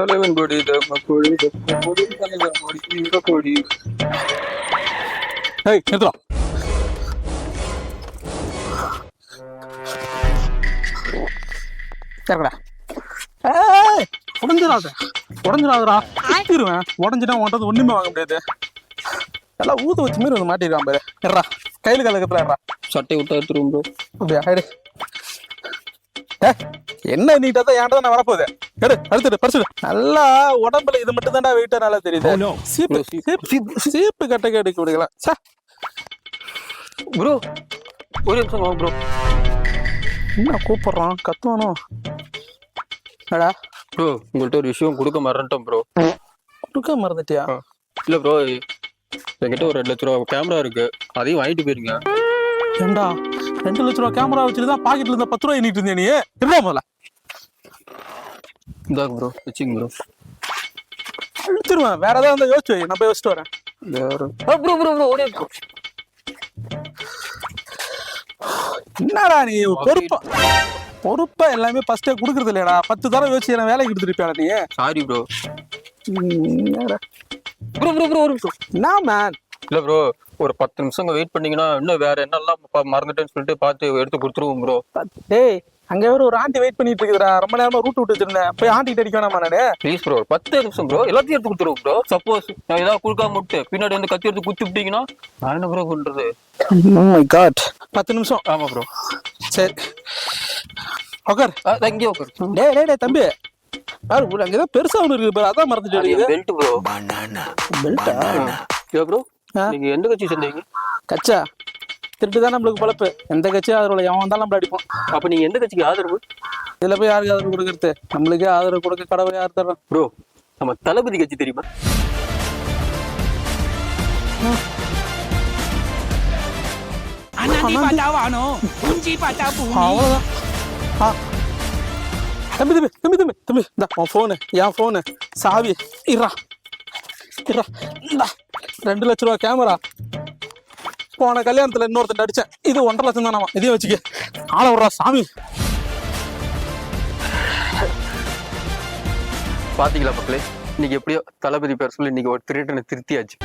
தலைவன் கொடி கொடி கொடி தலைவன் கொடி இந்த கொடி. ஏய் நிறுத்தலாம். சரிடா. ஏய் உடஞ்சிடாதடா ஆக்கிடுவேன். உடஞ்சிட்டா உன்றது ஒண்ணுமே வாங்க முடியாது. எல்லாம் ஊத்த வச்சு மாரி வந்து மாட்டிருக்கான் பாரு. எறா கையில கலக்கத்துல சட்டை விட்டா எடுத்துருவோம் ப்ரோ. அப்படியா எடு. என்ன நீட்டா தான் ஏன்டா நான் வரப்போகுது. எடு அடுத்துட்டு பரிசு. நல்லா உடம்புல இது மட்டும் தான்டா வெயிட்டா நல்லா தெரியுது. சீப்பு கட்டை எடுக்க விடுக்கலாம். ப்ரோ ஒரு நிமிஷம் வாங்க ப்ரோ. என்ன கூப்பிடுறான் கத்துவானோ. அடா ப்ரோ உங்கள்கிட்ட ஒரு விஷயம் கொடுக்க மறந்துட்டோம் ப்ரோ. கொடுக்க மறந்துட்டியா? இல்ல ப்ரோ என்கிட்ட ஒரு 2 லட்ச ரூபா கேமரா இருக்கு, அதையும் வாங்கிட்டு போயிருங்க. ஏண்டா 2 லட்ச ரூபா கேமரா வச்சுதான் பாக்கெட்ல இருந்த 10 ரூபாய் எண்ணிட்டு இருந்தே நீ. என்ன முதல்ல இந்தாங்க ப்ரோ வச்சுங்க ப்ரோ. அழுத்துருவேன். வேற ஏதாவது இருந்தா யோசிச்சு வை, நான் போய் வச்சுட்டு வரேன். ப்ரோ ப்ரோ ப்ரோ ஓடியா ப்ரோ. என்னடா நீ பொறுப்பா எல்லாமே ஃபர்ஸ்டே குடுக்கறது இல்லையடா. 10 தடவை யோசிச்சு நான் வேலைக்கு கொடுத்துருப்பியா நீ? Sorry bro. Bro bro bro ஒரு நிமிஷம். என்ன மேன்? இல்ல ப்ரோ ஒரு 10 நிமிஷம் வெயிட் பண்ணீங்கன்னா இன்னும் வேற என்னெல்லாம் மறந்துட்டேன்னு சொல்லிட்டு பார்த்து எடுத்து கொடுத்துருவோம் ப்ரோ. டேய் அங்க வேற ஒரு ஆண்டி வெயிட் பண்ணிட்டு இருக்குதுடா. ரொம்ப நேரமா ரூட் விட்டு வச்சிருந்தேன். போய் ஆண்டி அடிக்க வேணாமா நானு? ப்ளீஸ் ப்ரோ 10 நிமிஷம் ப்ரோ, எல்லாத்தையும் எடுத்து கொடுத்துருவோம் ப்ரோ. சப்போஸ் நான் ஏதாவது கொடுக்காம விட்டு பின்னாடி வந்து கத்தி எடுத்து குத்தி விட்டீங்கன்னா நான் என்ன ப்ரோ பண்றது? Oh my god 10 நிமிஷம். ஆமா ப்ரோ. சரி உட்கார். இங்கே உட்கார். டேய் டேய் டேய் தம்பி பாரு உள்ள அங்க ஏதோ பெருசா ஒன்று இருக்கு பாரு. அதான் மறந்துட்டு பெல்ட் ப்ரோ. பெல்ட்டா? ஏ ப்ரோ நீங்க எந்த கட்சி சேர்ந்தீங்க? கச்சா திருட்டு தான் நம்மளுக்கு பழப்பு. எந்த கட்சியும் அதில் எவன் வந்தாலும் நம்மள அடிப்போம். அப்ப நீங்க எந்த கட்சிக்கு ஆதரவு? இதுல போய் யாருக்கு ஆதரவு கொடுக்கறது? நம்மளுக்கே ஆதரவு கொடுக்க கடவுள் யார் தர்றோம்? ப்ரோ நம்ம தளபதி கட்சி தெரியுமா? தம்பி தம்பி தம்பி தம்பி தம்பி இந்த உன் ஃபோனு என் ஃபோனு சாவி இரா இரா இந்தா 2 லட்ச ரூபா கேமரா. போன கல்யாணத்துல இன்னொருத்தன் அடிச்சேன். இது 1.5 லட்சம் தானாமா. இதையும் வச்சுக்க. ஆள விட்றா சாமி. பாத்தீங்களா மக்களே, இன்னைக்கு எப்படியோ தளபதி பேர் சொல்லி இன்னைக்கு ஒரு திருட்டனை திருத்தியாச்சு.